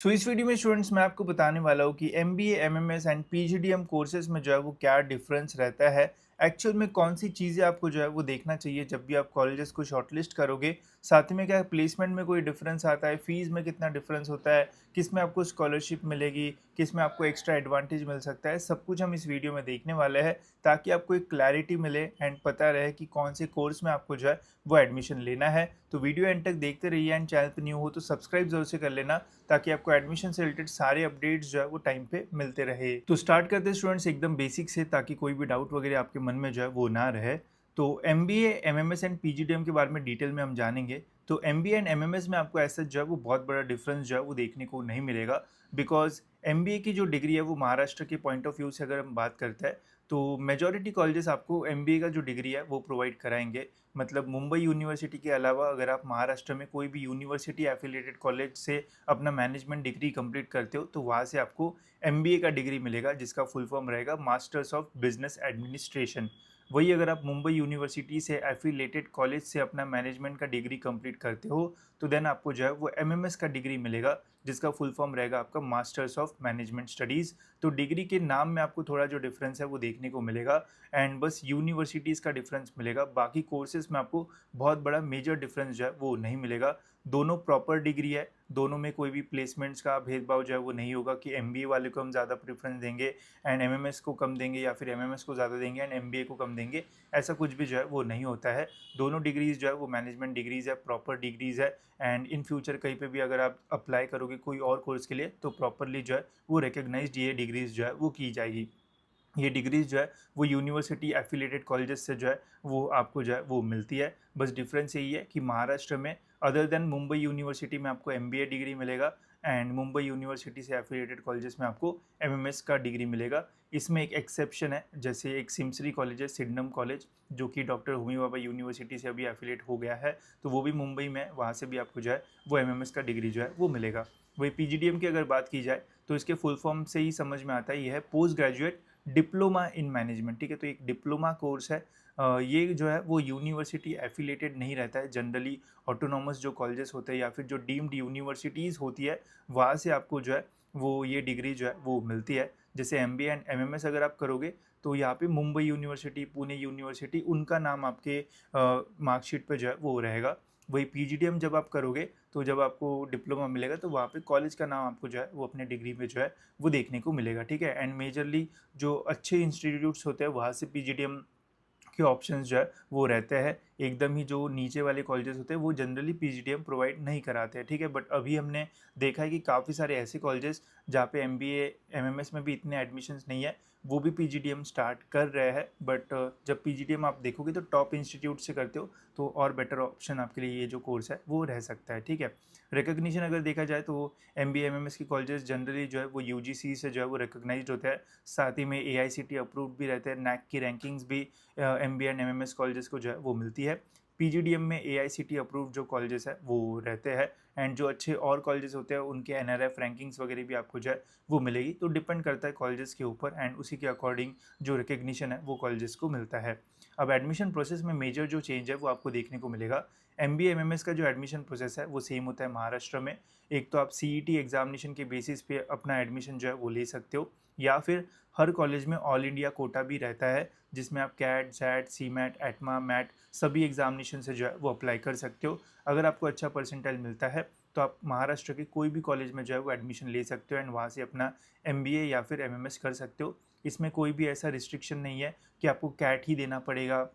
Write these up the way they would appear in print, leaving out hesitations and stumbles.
तो इस वीडियो में स्टूडेंट्स मैं आपको बताने वाला हूँ कि MBA, MMS and PGDM courses में जो है वो क्या डिफरेंस रहता है। एक्चुअल में कौन सी चीज़ें आपको जो है वो देखना चाहिए जब भी आप कॉलेजेस को शॉर्टलिस्ट करोगे। साथ ही में क्या प्लेसमेंट में कोई डिफरेंस आता है, फीस में कितना डिफरेंस होता है, किस में आपको स्कॉलरशिप मिलेगी, किस में आपको एक्स्ट्रा एडवांटेज मिल सकता है, सब कुछ हम इस वीडियो में देखने वाले हैं ताकि आपको एक क्लैरिटी मिले एंड पता रहे कि कौन से कोर्स में आपको जो है वो एडमिशन लेना है। तो वीडियो एंड तक देखते रहिए एंड चैनल पर न्यू हो तो सब्सक्राइब जरूर से कर लेना ताकि आपको एडमिशन से रिलेटेड सारे अपडेट्स जो है वो टाइम पे मिलते रहे। तो स्टार्ट करते हैं स्टूडेंट्स एकदम बेसिक से ताकि कोई भी डाउट वगैरह आपके मन में जो है वो ना रहे। तो एमबीए, एमएमएस एंड पीजीडीएम के बारे में डिटेल में हम जानेंगे। तो एमबीए एंड एमएमएस में आपको ऐसा जो है वो बहुत बड़ा डिफरेंस जो है वो देखने को नहीं मिलेगा। बिकॉज एमबीए की जो डिग्री है वो महाराष्ट्र के पॉइंट ऑफ व्यू से अगर हम बात करते हैं तो मेजॉरिटी कॉलेजेस आपको एमबीए का जो डिग्री है वो प्रोवाइड कराएंगे। मतलब मुंबई यूनिवर्सिटी के अलावा अगर आप महाराष्ट्र में कोई भी यूनिवर्सिटी एफिलिएटेड कॉलेज से अपना मैनेजमेंट डिग्री कंप्लीट करते हो तो वहाँ से आपको एमबीए का डिग्री मिलेगा जिसका फुल फॉर्म रहेगा मास्टर्स ऑफ बिजनेस एडमिनिस्ट्रेशन। वही अगर आप मुंबई यूनिवर्सिटी से एफिलिएटेड कॉलेज से अपना मैनेजमेंट का डिग्री कंप्लीट करते हो तो देन आपको जो है वो एमएमएस का डिग्री मिलेगा जिसका फुल फॉर्म रहेगा आपका मास्टर्स ऑफ मैनेजमेंट स्टडीज़। तो डिग्री के नाम में आपको थोड़ा जो डिफरेंस है वो देखने को मिलेगा एंड बस यूनिवर्सिटीज़ का डिफरेंस मिलेगा। बाकी कोर्सेज में आपको बहुत बड़ा मेजर डिफरेंस जो है वो नहीं मिलेगा। दोनों प्रॉपर डिग्री है, दोनों में कोई भी प्लेसमेंट्स का भेदभाव जो है वो नहीं होगा कि एमबीए वाले को हम ज़्यादा प्रेफरेंस देंगे एंड एमएमएस को कम देंगे या फिर एमएमएस को ज़्यादा देंगे एंड एमबीए को कम देंगे। ऐसा कुछ भी जो है वो नहीं होता है। दोनों डिग्रीज जो है वो मैनेजमेंट डिग्रीज है, प्रॉपर डिग्रीज है एंड इन फ्यूचर कहीं पे भी अगर आप अप्लाई करोगे कोई और कोर्स के लिए तो प्रॉपरली जो है वो रिकग्नाइज्ड ये डिग्रीज जो है वो की जाएगी। ये डिग्रीज जो है वो यूनिवर्सिटी एफिलिएटेड कॉलेजेस से जो है वो आपको जो है वो मिलती है। बस डिफरेंस यही है कि महाराष्ट्र में अदर देन मुंबई यूनिवर्सिटी में आपको एमबीए डिग्री मिलेगा एंड मुंबई यूनिवर्सिटी से एफिलिएटेड कॉलेजेस में आपको एमएमएस का डिग्री मिलेगा। इसमें एक एक्सेप्शन है, जैसे एक सिमसरी कॉलेज है, सिडनम कॉलेज, जो कि डॉक्टर होमी भाभा यूनिवर्सिटी से अभी एफिलिएट हो गया है तो वो भी मुंबई में है, वहाँ से भी आपको जो है वो एमएमएस का डिग्री जो है वो मिलेगा। वही पीजीडीएम की अगर बात की जाए तो इसके फुल फॉर्म से ही समझ में आता है, ये है post graduate diploma in management. ठीक है, तो एक डिप्लोमा कोर्स है। ये जो है वो यूनिवर्सिटी एफिलेटेड नहीं रहता है। जनरली ऑटोनॉमस जो कॉलेजेस होते हैं या फिर जो डीम्ड यूनिवर्सिटीज़ होती है वहाँ से आपको जो है वो ये डिग्री जो है वो मिलती है। जैसे एमबीए एंड एमएमएस अगर आप करोगे तो यहाँ पे मुंबई यूनिवर्सिटी, पुणे यूनिवर्सिटी, उनका नाम आपके मार्कशीट पे जो है वो रहेगा। वही पीजीडीएम जब आप करोगे तो जब आपको डिप्लोमा मिलेगा तो वहाँ पे कॉलेज का नाम आपको जो है वो अपने डिग्री में जो है वो देखने को मिलेगा। ठीक है, एंड मेजरली जो अच्छे इंस्टीट्यूट्स होते हैं वहाँ से पीजीडीएम के ऑप्शंस जो है वो रहते हैं। एकदम ही जो नीचे वाले कॉलेजेस होते हैं वो जनरली पीजीडीएम प्रोवाइड नहीं कराते हैं। ठीक है, बट अभी हमने देखा है कि काफ़ी सारे ऐसे कॉलेजेस जहाँ पे एमबीए, एमएमएस में भी इतने एडमिशन्स नहीं है वो भी पीजीडीएम स्टार्ट कर रहे हैं। बट जब पीजीडीएम आप देखोगे तो टॉप इंस्टीट्यूट से करते हो तो और बेटर ऑप्शन आपके लिए ये जो कोर्स है वो रह सकता है। ठीक है, रिकग्निशन अगर देखा जाए तो एमबीए, एमएमएस की कॉलेजेस जनरली जो है वो यूजीसी से जो है वो रिकग्नाइज्ड होता है। साथ ही में एआईसीटी अप्रूव्ड भी रहते हैं। नैक की रैंकिंग्स भी एमबीए एंड एमएमएस कॉलेजेस को जो है वो मिलती है। पीजीडीएम में एआईसीटी अप्रूव्ड जो कॉलेजेस है वो रहते हैं एंड जो अच्छे और कॉलेजेस होते हैं उनके एनआरएफ रैंकिंग्स वगैरह भी आपको जो है वो मिलेगी। तो डिपेंड करता है कॉलेजेस के ऊपर एंड उसी के अकॉर्डिंग जो रिकग्निशन है वो कॉलेजेस को मिलता है। अब एडमिशन प्रोसेस में मेजर जो चेंज है वो आपको देखने को मिलेगा। एमबीए, एमएमएस का जो एडमिशन प्रोसेस है वो सेम होता है महाराष्ट्र में। एक तो आप सीईटी एग्जामिनेशन के बेसिस पे अपना एडमिशन जो है वो ले सकते हो या फिर हर कॉलेज में ऑल इंडिया कोटा भी रहता है जिसमें आप कैट, जैट, सी मैट, एटमा, मैट सभी एग्जामिनेशन से जो है वो अप्लाई कर सकते हो। अगर आपको अच्छा परसेंटाइल मिलता है तो आप महाराष्ट्र के कोई भी कॉलेज में जो है वो एडमिशन ले सकते हो एंड वहाँ से अपना एमबीए या फिर एमएमएस कर सकते हो। इसमें कोई भी ऐसा रिस्ट्रिक्शन नहीं है कि आपको कैट ही देना पड़ेगा,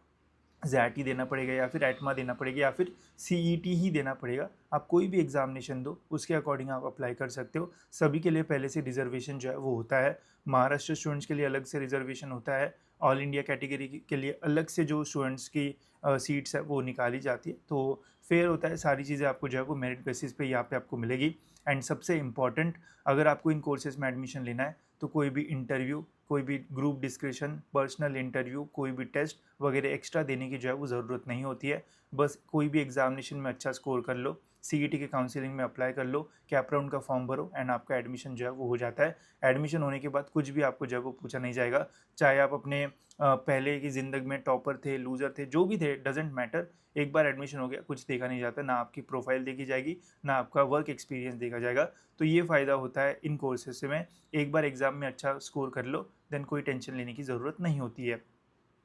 जैट ही देना पड़ेगा या फिर एटमा देना पड़ेगा या फिर सीईटी ही देना पड़ेगा। आप कोई भी एग्जामिनेशन दो उसके अकॉर्डिंग आप अप्लाई कर सकते हो। सभी के लिए पहले से रिजर्वेशन जो है वो होता है। महाराष्ट्र स्टूडेंट्स के लिए अलग से रिजर्वेशन होता है। ऑल इंडिया कैटेगरी के लिए अलग से जो स्टूडेंट्स की सीट्स है वो निकाली जाती है। तो फेयर होता है, सारी चीज़ें आपको जो है वो मेरिट बेसिस पे यहाँ पे आपको मिलेगी। एंड सबसे इम्पॉर्टेंट, अगर आपको इन कोर्सेज में एडमिशन लेना है तो कोई भी इंटरव्यू, कोई भी ग्रुप डिस्कशन, पर्सनल इंटरव्यू, कोई भी टेस्ट वगैरह एक्स्ट्रा देने की जो है वो ज़रूरत नहीं होती है। बस कोई भी एग्जामिनेशन में अच्छा स्कोर कर लो सीईटी के काउंसलिंग में अप्लाई कर लो, कैप राउंड का फॉर्म भरो एंड आपका एडमिशन जो है वो हो जाता है। एडमिशन होने के बाद कुछ भी आपको जो है वो पूछा नहीं जाएगा, चाहे आप अपने पहले की ज़िंदगी में टॉपर थे, लूज़र थे, जो भी थे, डजेंट मैटर। एक बार एडमिशन हो गया, कुछ देखा नहीं जाता, ना आपकी प्रोफाइल देखी जाएगी, ना आपका वर्क एक्सपीरियंस देखा जाएगा। तो ये फ़ायदा होता है इन कोर्सेज से में। एक बार एग्ज़ाम में अच्छा स्कोर कर लो, देन कोई टेंशन लेने की ज़रूरत नहीं होती है।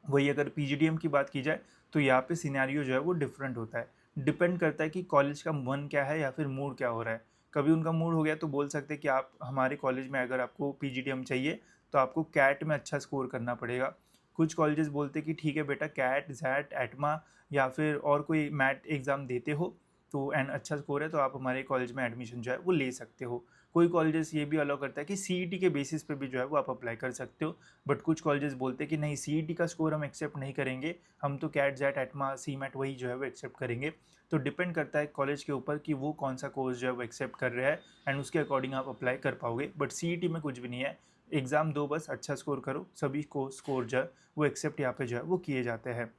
वही अगर पीजीडीएम की बात की जाए तो यहाँ पे सिनेरियो जो है वो डिफरेंट होता है। डिपेंड करता है कि कॉलेज का मन क्या है या फिर मूड क्या हो रहा है। कभी उनका मूड हो गया तो बोल सकते हैं कि आप हमारे कॉलेज में अगर आपको पीजीडीएम चाहिए तो आपको कैट में अच्छा स्कोर करना पड़ेगा। कुछ कॉलेजेस बोलते हैं कि ठीक है बेटा, कैट, जैट, एटमा या फिर और कोई मैट एग्ज़ाम देते हो तो एंड अच्छा स्कोर है तो आप हमारे कॉलेज में एडमिशन जो है वो ले सकते हो। कोई कॉलेजेस ये भी अलाउ करता है कि सीईटी के बेसिस पे भी जो है वो आप अप्लाई कर सकते हो। बट कुछ कॉलेजेस बोलते हैं कि नहीं, सीईटी का स्कोर हम एक्सेप्ट नहीं करेंगे, हम तो कैट, जैट, एटमा, सी मैट वही जो है वो एक्सेप्ट करेंगे। तो डिपेंड करता है कॉलेज के ऊपर कि वो कौन सा कोर्स जो है वो एक्सेप्ट कर रहा है एंड उसके अकॉर्डिंग आप अप्लाई कर पाओगे। बट सीईटी में कुछ भी नहीं है, एग्ज़ाम दो बस, अच्छा स्कोर करो, सभी को स्कोर जो है वो एक्सेप्ट यहाँ पे जो है वो किए जाते हैं।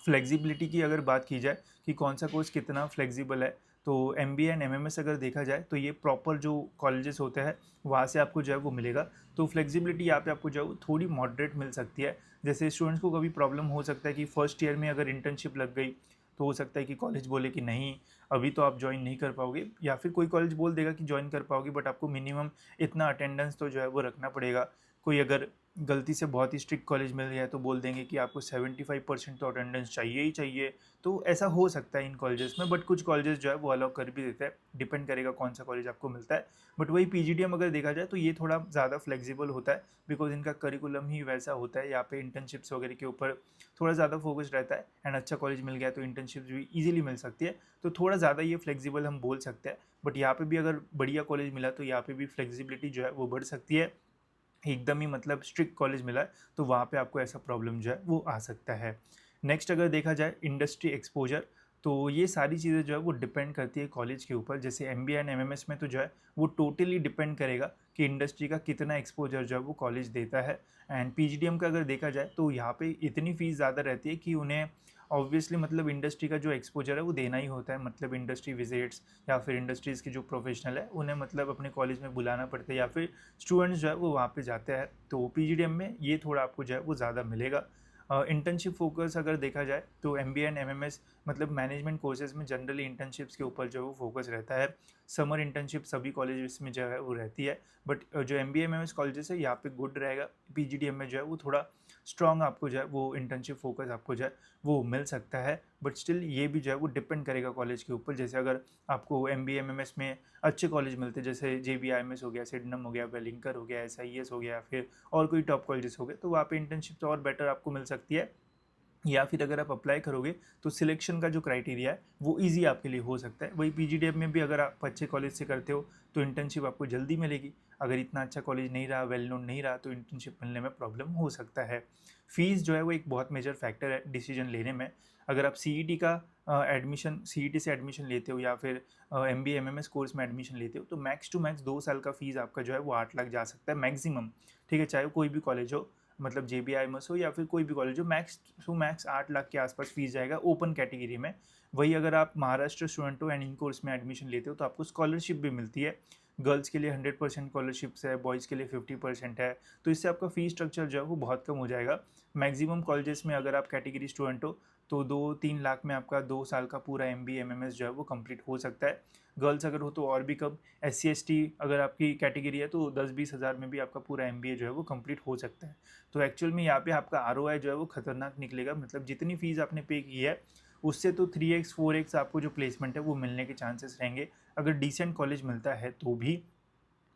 फ्लेक्सिबिलिटी की अगर बात की जाए कि कौन सा कोर्स कितना फ्लेक्सिबल है, तो एमबीए एंड एमएमएस अगर देखा जाए तो ये प्रॉपर जो कॉलेजेस होते हैं वहाँ से आपको जो है वो मिलेगा। तो फ्लेक्सिबिलिटी यहाँ पे आपको जो है वो थोड़ी मॉडरेट मिल सकती है। जैसे स्टूडेंट्स को कभी प्रॉब्लम हो सकता है कि फर्स्ट ईयर में अगर इंटर्नशिप लग गई तो हो सकता है कि कॉलेज बोले कि नहीं, अभी तो आप ज्वाइन नहीं कर पाओगे, या फिर कोई कॉलेज बोल देगा कि ज्वाइन कर पाओगे बट आपको मिनिमम इतना अटेंडेंस तो जो है वो रखना पड़ेगा। कोई अगर गलती से बहुत ही स्ट्रिक्ट कॉलेज मिल गया है तो बोल देंगे कि आपको 75% तो अटेंडेंस चाहिए ही चाहिए। तो ऐसा हो सकता है इन कॉलेजेस में, बट कुछ कॉलेजेस जो है वो अलाउ कर भी देते हैं, डिपेंड करेगा कौन सा कॉलेज आपको मिलता है। बट वही पीजीडीएम अगर देखा जाए तो ये थोड़ा ज़्यादा फ्लेक्सिबल होता है, बिकॉज इनका करिकुलम ही वैसा होता है। यहाँ पे इंटर्नशिप्स वगैरह के ऊपर थोड़ा ज़्यादा फोकस रहता है एंड अच्छा कॉलेज मिल गया तो इंटर्नशिप्स भी ईजिली मिल सकती है। तो थोड़ा ज़्यादा ये फ्लेक्सिबल हम बोल सकते हैं। बट यहाँ पे भी अगर बढ़िया कॉलेज मिला तो यहाँ पे भी फ्लेक्सिबिलिटी जो है वो बढ़ सकती है। एकदम ही मतलब स्ट्रिक्ट कॉलेज मिला है तो वहाँ पे आपको ऐसा प्रॉब्लम जो है वो आ सकता है। नेक्स्ट अगर देखा जाए इंडस्ट्री एक्सपोजर, तो ये सारी चीज़ें जो है वो डिपेंड करती है कॉलेज के ऊपर। जैसे एमबीए एंड एमएमएस में तो जो है वो टोटली डिपेंड करेगा कि इंडस्ट्री का कितना एक्सपोजर जो है वो कॉलेज देता है। एंड पीजीडीएम का अगर देखा जाए तो यहाँ पे इतनी फ़ीस ज़्यादा रहती है कि उन्हें ऑब्वियसली मतलब इंडस्ट्री का जो एक्सपोजर है वो देना ही होता है। मतलब इंडस्ट्री विजिट्स या फिर इंडस्ट्रीज़ के जो प्रोफेशनल है उन्हें मतलब अपने कॉलेज में बुलाना पड़ता है, या फिर स्टूडेंट्स जो है वो वहाँ पे जाते हैं। तो पीजीडीएम में ये थोड़ा आपको जो है वो ज़्यादा मिलेगा। इंटर्नशिप फोकस अगर देखा जाए तो एमबीए एंड एमएमएस मतलब मैनेजमेंट कोर्सेज में जनरली इंटर्नशिप्स के ऊपर जो है वो फोकस रहता है। समर इंटर्नशिप सभी कॉलेजेस में जो है वो रहती है। बट जो एमबीए एमएमएस कॉलेजेस है यहाँ पे गुड रहेगा। पीजीडीएम में जो है वो थोड़ा स्ट्रॉन्ग आपको जो है वो इंटर्नशिप फोकस आपको जो है वो मिल सकता है। बट स्टिल ये भी जो है वो डिपेंड करेगा कॉलेज के ऊपर। जैसे अगर आपको एमबीए एमएमएस में अच्छे कॉलेज मिलते हैं, जैसे जेबीआईएमएस हो गया, सिडनम हो गया, वेलिंकर हो गया, एसआईएस हो गया, फिर और कोई टॉप कॉलेजेस हो गए, तो वहाँ पे इंटर्नशिप तो और बेटर आपको मिल सकती है। या फिर अगर आप अप्लाई करोगे तो सिलेक्शन का जो क्राइटेरिया है वो इजी आपके लिए हो सकता है। वही पीजीडीएफ में भी अगर आप अच्छे कॉलेज से करते हो तो इंटर्नशिप आपको जल्दी मिलेगी। अगर इतना अच्छा कॉलेज नहीं रहा, वेल नोन नहीं रहा, तो इंटर्नशिप मिलने में प्रॉब्लम हो सकता है। फ़ीस जो है वो एक बहुत मेजर फैक्टर है डिसीजन लेने में। अगर आप सीईटी का एडमिशन, सीईटी से एडमिशन लेते हो या फिर एमबीए एमएमएस कोर्स में एडमिशन लेते हो तो मैक्स टू मैक्स 2 साल का फ़ीस आपका जो है वो 8 लाख जा सकता है मैक्सिमम। ठीक है, चाहे वो कोई भी कॉलेज हो, मतलब जेबीआईएमएस हो या फिर कोई भी कॉलेज हो, मैक्स टू मैक्स 8 लाख के आसपास फीस जाएगा ओपन कैटेगरी में। वही अगर आप महाराष्ट्र स्टूडेंट हो एंड इन कोर्स में एडमिशन लेते हो तो आपको स्कॉलरशिप भी मिलती है। गर्ल्स के लिए 100% स्कॉलरशिप्स है, बॉयज़ के लिए 50% है। तो इससे आपका फ़ी स्ट्रक्चर जो है वो बहुत कम हो जाएगा। मैक्सिमम कॉलेजेस में अगर आप कैटेगरी स्टूडेंट हो तो 2-3 लाख में आपका 2 साल का पूरा एमबीए एमएमएस जो है वो कंप्लीट हो सकता है। गर्ल्स अगर हो तो और भी कम। एससी एसटी अगर आपकी कैटेगरी है तो 10-20 हज़ार में भी आपका पूरा एमबीए जो है वो कंप्लीट हो सकता है। तो एक्चुअल में यहाँ पे आपका आरओआई जो है वो खतरनाक निकलेगा। मतलब जितनी फ़ीस आपने पे की है उससे तो 3x 4x आपको जो प्लेसमेंट है वो मिलने के चांसेस रहेंगे, अगर डिसेंट कॉलेज मिलता है तो भी।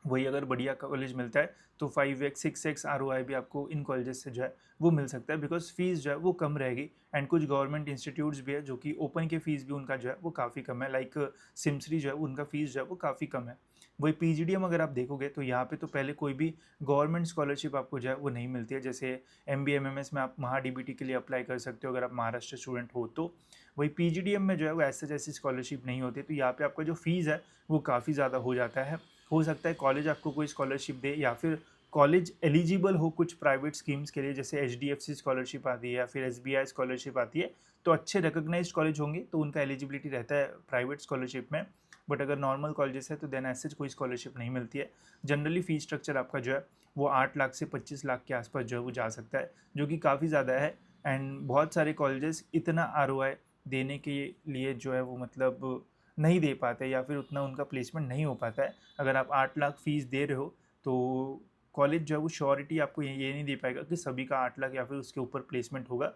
वही अगर बढ़िया कॉलेज मिलता है तो 5x 6x आरओआई भी आपको इन कॉलेजेस से जो है वो मिल सकता है, बिकॉज फीस जो है वो कम रहेगी। एंड कुछ गवर्नमेंट इंस्टीट्यूट्स भी है जो कि ओपन के फीस भी उनका जो है वो काफ़ी कम है, लाइक सिमसरी जो है उनका फीस जो है वो काफ़ी कम है। वही पीजीडीएम अगर आप देखोगे तो यहाँ पे तो पहले कोई भी गवर्नमेंट स्कॉलरशिप आपको जो है वो नहीं मिलती है। जैसे एमबीए एमएमएस में आप महाडीबीटी के लिए अप्लाई कर सकते हो अगर आप महाराष्ट्र स्टूडेंट हो तो। वही पीजीडीएम में जो है वो ऐसे जैसी स्कॉलरशिप नहीं होती, तो यहाँ पे आपका जो फीस है वो काफ़ी ज़्यादा हो जाता है। हो सकता है कॉलेज आपको कोई स्कॉलरशिप दे या फिर कॉलेज एलिजिबल हो कुछ प्राइवेट स्कीम्स के लिए, जैसे एचडीएफसी स्कॉलरशिप आती है या फिर एसबीआई स्कॉलरशिप आती है, तो अच्छे रिकॉग्नाइज्ड कॉलेज होंगे तो उनका एलिजिबिलिटी रहता है प्राइवेट स्कॉलरशिप में, बट अगर नॉर्मल कॉलेजेस है तो देन ऐसे कोई स्कॉलरशिप नहीं मिलती है। जनरली फ़ीस स्ट्रक्चर आपका जो है वो 8 लाख से 25 लाख के आसपास जो है वो जा सकता है, जो कि काफ़ी ज़्यादा है। एंड बहुत सारे कॉलेजेस इतना आरओआई देने के लिए जो है वो मतलब नहीं दे पाते, या फिर उतना उनका प्लेसमेंट नहीं हो पाता है। अगर आप 8 लाख फ़ीस दे रहे हो तो कॉलेज जो है वो श्योरिटी आपको ये नहीं दे पाएगा कि सभी का 8 लाख या फिर उसके ऊपर प्लेसमेंट होगा।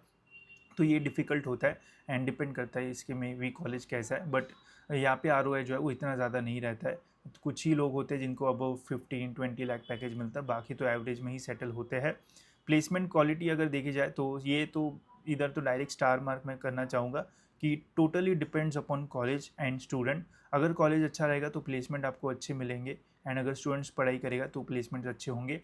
तो ये डिफ़िकल्ट होता है एंड डिपेंड करता है इसके में भी कॉलेज कैसा है। बट यहाँ पे आरओआई जो है वो इतना ज़्यादा नहीं रहता है। तो कुछ ही लोग होते हैं जिनको अबव 15-20 लाख पैकेज मिलता है, बाकी तो एवरेज में ही सेटल होते हैं। प्लेसमेंट क्वालिटी अगर देखी जाए तो ये तो इधर तो डायरेक्ट स्टार मार्क मैं करना चाहूँगा कि totally depends upon college and student. अगर कॉलेज अच्छा रहेगा तो प्लेसमेंट आपको अच्छे मिलेंगे, एंड अगर स्टूडेंट्स पढ़ाई करेगा तो प्लेसमेंट अच्छे होंगे।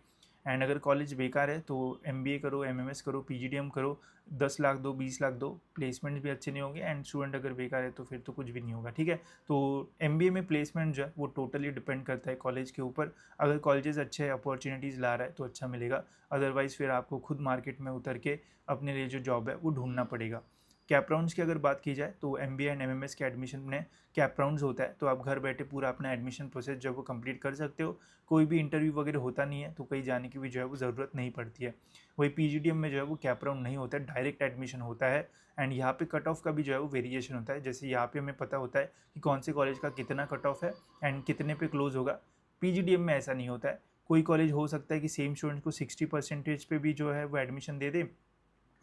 एंड अगर कॉलेज बेकार है तो एमबीए करो, एमएमएस करो, पीजीडीएम करो, 10 लाख दो, 20 लाख दो, प्लेसमेंट भी अच्छे नहीं होंगे, एंड स्टूडेंट अगर बेकार है तो फिर तो कुछ भी नहीं होगा, ठीक है। तो एमबीए में प्लेसमेंट जो है वो टोटली डिपेंड करता है कॉलेज के ऊपर। अगर कॉलेजेस अच्छे अपॉर्चुनिटीज़ ला रहा है तो अच्छा मिलेगा, अदरवाइज़ फिर आपको खुद मार्केट में उतर के अपने लिए जो जॉब है वो ढूंढना पड़ेगा। कैप राउंड्स की अगर बात की जाए तो एमबीए एंड एमएमएस के एडमिशन में कैप राउंड्स होता है, तो आप घर बैठे पूरा अपना एडमिशन प्रोसेस जो है वो कंप्लीट कर सकते हो। कोई भी इंटरव्यू वगैरह होता नहीं है, तो कहीं जाने की भी जो है वो ज़रूरत नहीं पड़ती है। वही पीजीडीएम में जो है वो कैप राउंड नहीं होता है, डायरेक्ट एडमिशन होता है। एंड यहाँ पे कट ऑफ का भी जो है वो वेरिएशन होता है, जैसे यहाँ पे हमें पता होता है कि कौन से कॉलेज का कितना कट ऑफ है एंड कितने पे क्लोज होगा। पीजीडीएम में ऐसा नहीं होता है। कोई कॉलेज हो सकता है कि सेम स्टूडेंट को 60% पे भी जो है वो एडमिशन दे दे,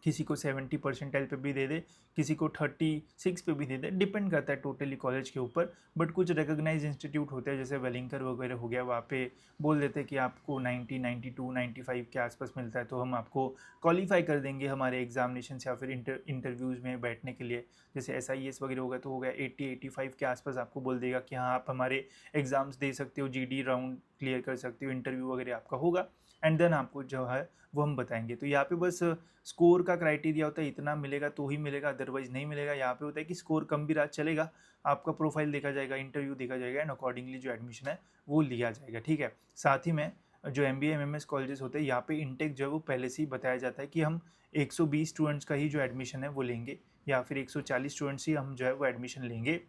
किसी को 70 परसेंटाइल पे भी दे दे, किसी को 36 पे भी दे दे, डिपेंड करता है टोटली कॉलेज के ऊपर। बट कुछ रिकॉग्नाइज इंस्टीट्यूट होते हैं जैसे वेलिंकर वगैरह हो गया, वहाँ पे बोल देते हैं कि आपको 90, 92, 95 के आसपास मिलता है तो हम आपको क्वालिफाई कर देंगे हमारे एग्जामिनेशन या फिर इंटरव्यूज़ में बैठने के लिए। जैसे SIS वगैरह होगा तो हो गया 80-85 के आसपास आपको बोल देगा कि हाँ आप हमारे एग्ज़ाम्स दे सकते हो, GD राउंड क्लियर कर सकते हो, इंटरव्यू वगैरह आपका होगा, एंड देन आपको जो है वो हम बताएंगे। तो यहाँ पे बस स्कोर का क्राइटेरिया होता है, इतना मिलेगा तो ही मिलेगा, अदरवाइज नहीं मिलेगा। यहाँ पे होता है कि स्कोर कम भी रहा चलेगा, आपका प्रोफाइल देखा जाएगा, इंटरव्यू देखा जाएगा, एंड अकॉर्डिंगली जो एडमिशन है वो लिया जाएगा, ठीक है। साथ ही में जो MBA MMS कॉलेजेस होते हैं यहाँ पे इंटेक जो है वो पहले से ही बताया जाता है कि हम 120 स्टूडेंट्स का ही जो एडमिशन है वो लेंगे, या फिर 140 स्टूडेंट्स ही हम जो है वो एडमिशन लेंगे।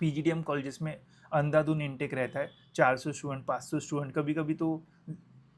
पीजीडीएम कॉलेजेस में अंधाधुन इंटेक रहता है, 400 स्टूडेंट, 500 स्टूडेंट, कभी कभी तो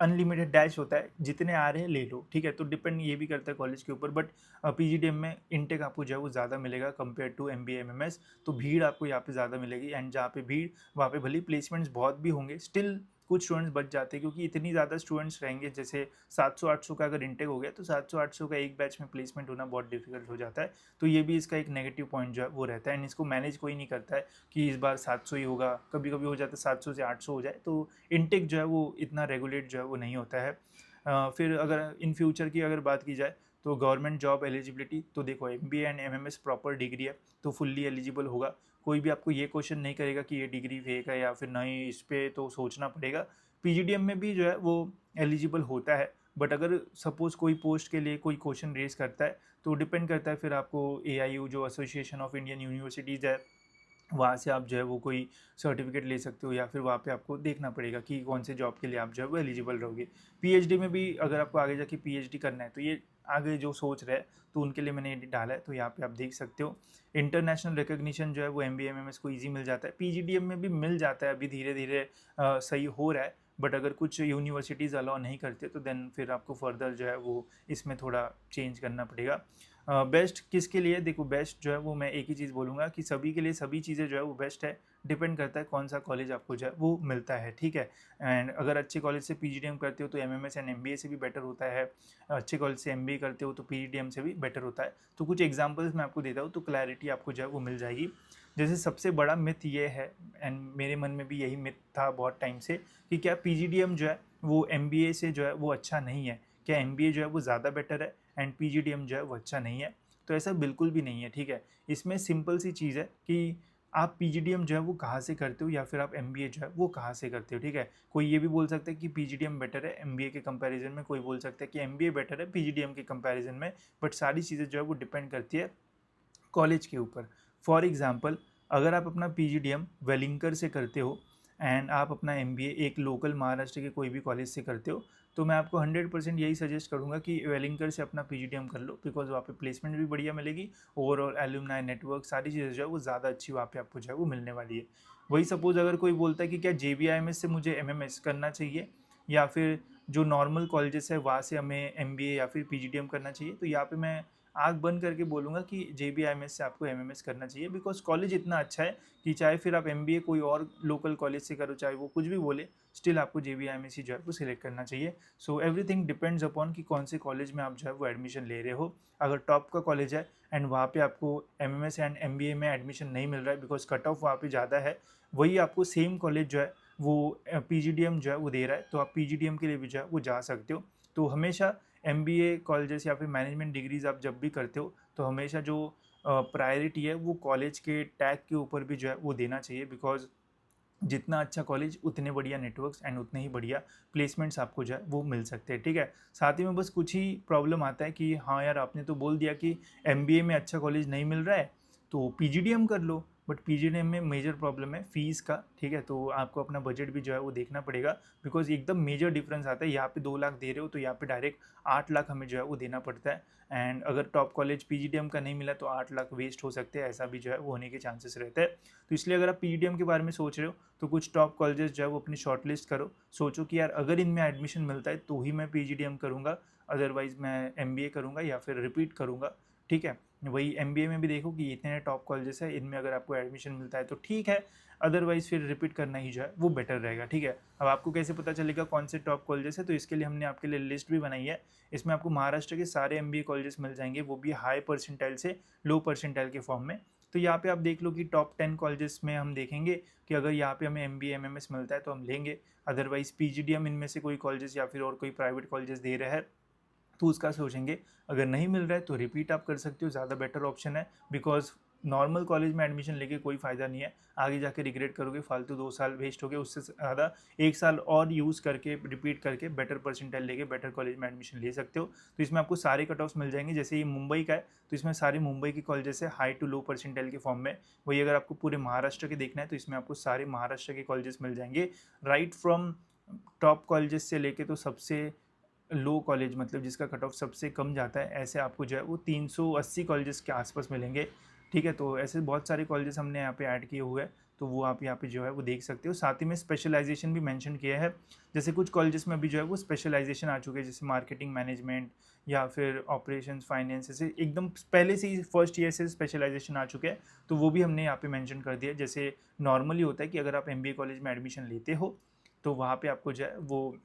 अनलिमिटेड डैश होता है, जितने आ रहे हैं ले लो, ठीक है। तो डिपेंड ये भी करता है कॉलेज के ऊपर, बट पीजीडीएम में इंटेक आपको जो है वो ज़्यादा मिलेगा कंपेयर टू एमबीए एमएमएस। तो भीड़ आपको यहाँ पे ज़्यादा मिलेगी, एंड जहाँ पे भीड़ वहाँ पे भले प्लेसमेंट्स बहुत भी होंगे, स्टिल कुछ स्टूडेंट्स बच जाते हैं, क्योंकि इतनी ज़्यादा स्टूडेंट्स रहेंगे। जैसे 700-800 का अगर इंटेक हो गया तो 700-800 का एक बैच में प्लेसमेंट होना बहुत डिफिकल्ट हो जाता है। तो ये भी इसका एक नेगेटिव पॉइंट जो है वो रहता है, एंड इसको मैनेज कोई नहीं करता है कि इस बार 700 ही होगा, कभी कभी हो जाता है 700 से 800 हो जाए। तो इनटेक जो है वो इतना रेगुलेट जो है वो नहीं होता है। फिर अगर इन फ्यूचर की अगर बात की जाए तो गवर्नमेंट जॉब एलिजिबिलिटी तो देखो, MBA and MMS proper degree है तो फुल्ली एलिजिबल होगा। कोई भी आपको ये क्वेश्चन नहीं करेगा कि ये डिग्री फेक है या फिर नहीं, इस पर तो सोचना पड़ेगा। पीजीडीएम में भी जो है वो एलिजिबल होता है, बट अगर सपोज़ कोई पोस्ट के लिए कोई क्वेश्चन रेज करता है तो डिपेंड करता है, फिर आपको AIU जो एसोसिएशन ऑफ इंडियन यूनिवर्सिटीज़ है वहाँ से आप जो है वो कोई सर्टिफिकेट ले सकते हो, या फिर वहाँ पे आपको देखना पड़ेगा कि कौन से जॉब के लिए आप जो है वो एलिजिबल रहोगे। पीएचडी में भी अगर आपको आगे जाके पीएचडी करना है तो ये आगे जो सोच रहे हैं तो उनके लिए मैंने ये डाला है, तो यहाँ पे आप देख सकते हो। इंटरनेशनल रिकग्निशन जो है वो MBA MMS को ईजी मिल जाता है, पीजीडीएम में भी मिल जाता है, अभी धीरे धीरे सही हो रहा है। बट अगर कुछ यूनिवर्सिटीज़ अलाउ नहीं करते तो देन फिर आपको फर्दर जो है वो इसमें थोड़ा चेंज करना पड़ेगा। बेस्ट किसके लिए, देखो बेस्ट जो है वो मैं एक ही चीज़ बोलूँगा कि सभी के लिए सभी चीज़ें जो है वो बेस्ट है, डिपेंड करता है कौन सा कॉलेज आपको जो है वो मिलता है, ठीक है। एंड अगर अच्छे कॉलेज से पीजीडीएम करते हो तो MMS एंड MBA से भी बेटर होता है, अच्छे कॉलेज से MBA करते हो तो पीजीडीएम से भी बेटर होता है। तो कुछ एग्जाम्पल्स मैं आपको देता हूँ तो क्लैरिटी आपको जो है वो मिल जाएगी। जैसे सबसे बड़ा मिथ ये है, एंड मेरे मन में भी यही मिथ था बहुत टाइम से, कि क्या पीजीडीएम जो है वो MBA से जो है वो अच्छा नहीं है, क्या MBA जो है वो ज़्यादा बेटर है एंड पीजीडीएम जो है वो अच्छा नहीं है। तो ऐसा बिल्कुल भी नहीं है, ठीक है। इसमें सिंपल सी चीज़ है कि आप पीजीडीएम जो है वो कहाँ से करते हो, या फिर आप MBA जो है वो कहाँ से करते हो, ठीक है। कोई ये भी बोल सकता है कि पीजीडीएम बेटर है MBA के कंपैरिजन में, कोई बोल सकता है कि MBA बेटर है पीजीडीएम के कंपैरिजन में, बट सारी चीज़ें जो है वो डिपेंड करती है कॉलेज के ऊपर। फॉर एग्ज़ाम्पल, अगर आप अपना पीजीडीएम वेलिंकर से करते हो एंड आप अपना एमबीए एक लोकल महाराष्ट्र के कोई भी कॉलेज से करते हो, तो मैं आपको 100% यही सजेस्ट करूँगा कि वेलिंगकर से अपना पीजीडीएम कर लो, बिकॉज वहाँ पे प्लेसमेंट भी बढ़िया मिलेगी। ओवरऑल एलुमनाई नेटवर्क सारी चीज़ें जो है वो ज़्यादा अच्छी वहाँ पे आपको जो है वो मिलने वाली है। वही सपोज अगर कोई बोलता है कि क्या जेबीआईएमएस से मुझे एमएमएस करना चाहिए, या फिर जो नॉर्मल कॉलेजेस है वहाँ से हमें एमबीए या फिर पीजीडीएम करना चाहिए, तो यहाँ पे मैं आँख बंद करके बोलूँगा कि जेबीआईएमएस से आपको एमएमएस करना चाहिए, बिकॉज कॉलेज इतना अच्छा है कि चाहे फिर आप एमबीए कोई और लोकल कॉलेज से करो, चाहे वो कुछ भी बोले, स्टिल आपको जेबीआईएमएस ही जो है वो सिलेक्ट करना चाहिए। सो एवरीथिंग डिपेंड्स अपॉन कि कौन से कॉलेज में आप जो है वो एडमिशन ले रहे हो। अगर टॉप का कॉलेज है एंड वहाँ पे आपको एमएमएस एंड एमबीए में एडमिशन नहीं मिल रहा है बिकॉज कट ऑफ वहाँ पे ज़्यादा है, वही आपको सेम कॉलेज जो है वो पीजीडीएम जो है वो दे रहा है, तो आप पीजीडीएम के लिए भी जो है वो जा सकते हो। तो हमेशा एमबीए कॉलेजेस या फिर मैनेजमेंट डिग्रीज आप जब भी करते हो, तो हमेशा जो प्रायोरिटी है वो कॉलेज के टैग के ऊपर भी जो है वो देना चाहिए, बिकॉज जितना अच्छा कॉलेज उतने बढ़िया नेटवर्क्स एंड उतने ही बढ़िया प्लेसमेंट्स आपको जो है वो मिल सकते हैं। ठीक है, साथ ही में बस कुछ ही प्रॉब्लम आता है कि हाँ यार, आपने तो बोल दिया कि एमबीए में अच्छा कॉलेज नहीं मिल रहा है तो पीजीडीएम कर लो, बट पीजीडीएम में मेजर प्रॉब्लम है फीस का। ठीक है, तो आपको अपना बजट भी जो है वो देखना पड़ेगा, बिकॉज एकदम मेजर डिफरेंस आता है। यहाँ पे 2 लाख दे रहे हो तो यहाँ पे डायरेक्ट 8 लाख हमें जो है वो देना पड़ता है। एंड अगर टॉप कॉलेज पीजीडीएम का नहीं मिला तो 8 लाख वेस्ट हो सकते हैं, ऐसा भी जो है वो होने के चांसेस रहते हैं। तो इसलिए अगर आप पीजीडीएम के बारे में सोच रहे हो तो कुछ टॉप कॉलेजेस जो है वो अपनी शॉर्ट लिस्ट करो, सोचो कि यार अगर इनमें एडमिशन मिलता है तो ही मैं पीजीडीएम करूँगा, अदरवाइज मैं एमबीए करूँगा या फिर रिपीट करूँगा। ठीक है, वही एमबीए में भी देखो कि इतने टॉप कॉलेजेस है, इनमें अगर आपको एडमिशन मिलता है तो ठीक है, अदरवाइज फिर रिपीट करना ही जो है वो बेटर रहेगा। ठीक है, अब आपको कैसे पता चलेगा कौन से टॉप कॉलेजेस है, तो इसके लिए हमने आपके लिए लिस्ट भी बनाई है। इसमें आपको महाराष्ट्र के सारे एमबीए कॉलेजेस मिल जाएंगे, वो भी हाई परसेंटाइल से लो परसेंटाइल के फॉर्म में। तो यहाँ पे आप देख लो कि टॉप 10 कॉलेजेस में हम देखेंगे कि अगर यहाँ पे हमें एमबीए एमएमएस मिलता है तो हम लेंगे, अदरवाइज पीजीडीएम इनमें से कोई कॉलेजेस या फिर और कोई प्राइवेट कॉलेजेस दे रहा है तो उसका सोचेंगे। अगर नहीं मिल रहा है तो रिपीट आप कर सकते हो, ज़्यादा बेटर ऑप्शन है, बिकॉज नॉर्मल कॉलेज में एडमिशन लेके कोई फ़ायदा नहीं है, आगे जाके रिग्रेट करोगे, फालतू 2 साल वेस्ट हो गए, उससे ज़्यादा 1 साल और यूज़ करके रिपीट करके बेटर परसेंटाइल लेके बेटर कॉलेज में एडमिशन ले सकते हो। तो इसमें आपको सारे कट ऑफ्स मिल जाएंगे, जैसे ये मुंबई का है तो इसमें सारे मुंबई के कॉलेजेस है हाई टू लो परसेंटाइल के फॉर्म में। वही अगर आपको पूरे महाराष्ट्र के देखना है तो इसमें आपको सारे महाराष्ट्र के कॉलेजेस मिल जाएंगे, राइट फ्रॉम टॉप कॉलेजेस से लेके तो सबसे लो कॉलेज, मतलब जिसका कट ऑफ सबसे कम जाता है, ऐसे आपको जो है वो 380 कॉलेजेस के आसपास मिलेंगे। ठीक है, तो ऐसे बहुत सारे कॉलेजेस हमने यहाँ पे ऐड किए हुए हैं, तो वो आप यहाँ पे जो है वो देख सकते हो। साथ ही में स्पेशलाइजेशन भी मेंशन किया है, जैसे कुछ कॉलेजेस में अभी जो है वो स्पेशलाइजेशन आ चुके हैं, जैसे मार्केटिंग मैनेजमेंट या फिर ऑपरेशंस फाइनेंस, ऐसे एकदम पहले से ही फर्स्ट ईयर से स्पेशलाइजेशन आ चुके हैं, तो वो भी हमने यहाँ पे मेंशन कर दिया। जैसे नॉर्मली होता है कि अगर आप एमबीए कॉलेज में एडमिशन लेते हो तो वहाँ पे आपको जो है वो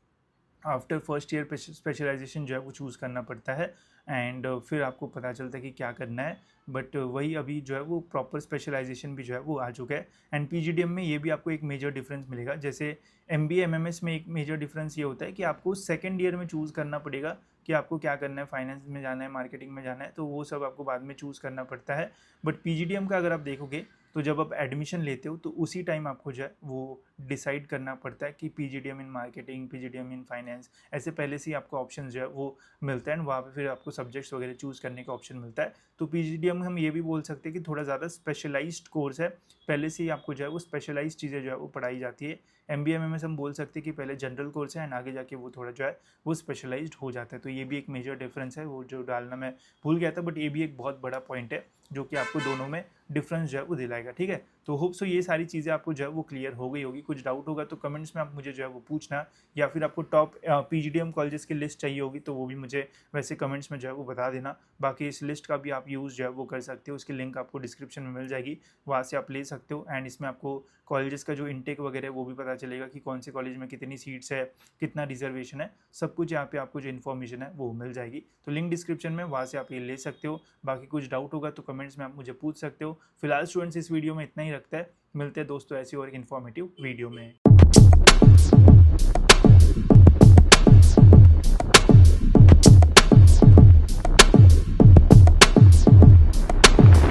आफ्टर फर्स्ट ईयर स्पेशलाइजेशन जो है वो चूज़ करना पड़ता है, एंड फिर आपको पता चलता है कि क्या करना है। बट वही अभी जो है वो प्रॉपर स्पेशलाइजेशन भी जो है वो आ चुका है। एंड पीजीडीएम में ये भी आपको एक मेजर डिफरेंस मिलेगा, जैसे एमबीए एमएमएस में एक मेजर डिफरेंस ये होता है कि आपको सेकेंड ईयर में चूज़ करना पड़ेगा कि आपको क्या करना है, फाइनेंस में जाना है, मार्केटिंग में जाना है, तो वो सब आपको बाद में चूज़ करना पड़ता है। बट पीजीडीएम का अगर आप देखोगे तो जब आप एडमिशन लेते हो तो उसी टाइम आपको जो है वो डिसाइड करना पड़ता है कि PGDM in marketing, PGDM in finance, ऐसे पहले से ही आपको ऑप्शन जो है वो मिलता है, वहाँ पे फिर आपको सब्जेक्ट्स वगैरह चूज़ करने का ऑप्शन मिलता है। तो पीजीडीएम हम ये भी बोल सकते हैं कि थोड़ा ज़्यादा स्पेशलाइज्ड कोर्स है, पहले से ही आपको जो है वो स्पेशलाइज्ड चीज़ें जो है वो पढ़ाई जाती है। एमबीए में हम बोल सकते हैं कि पहले जनरल कोर्स है एंड आगे जाके वो थोड़ा जो है वो स्पेशलाइज्ड हो जाता है, तो ये भी एक मेजर डिफरेंस है, वो जो डालना मैं भूल गया था, बट ये भी एक बहुत बड़ा पॉइंट है जो कि आपको दोनों में डिफरेंस जो है वो दिलाएगा। ठीक है, तो होप सो ये सारी चीज़ें आपको जो है वो क्लियर हो गई होगी। कुछ डाउट होगा तो कमेंट्स में आप मुझे जो है वो पूछना, या फिर आपको टॉप पीजीडीएम कॉलेजेस की लिस्ट चाहिए होगी तो वो भी मुझे वैसे कमेंट्स में जो है वो बता देना। बाकी इस लिस्ट का भी आप यूज़ जो है वो कर सकते हो, उसकी लिंक आपको डिस्क्रिप्शन में मिल जाएगी, वहाँ से आप ले सकते हो। एंड इसमें आपको कॉलेजेस का जो इनटेक वगैरह है वो भी पता चलेगा कि कौन से कॉलेज में कितनी सीट्स है, कितना रिजर्वेशन है, सब कुछ यहाँ पे आपको जो इन्फॉर्मेशन है वो मिल जाएगी। तो लिंक डिस्क्रिप्शन में, वहाँ से आप ये ले सकते हो। बाकी कुछ डाउट होगा तो कमेंट्स में आप मुझे पूछ सकते हो। फिलहाल स्टूडेंट्स इस वीडियो में इतना ही रखता है, मिलते हैं दोस्तों ऐसी और एक इन्फॉर्मेटिव वीडियो में।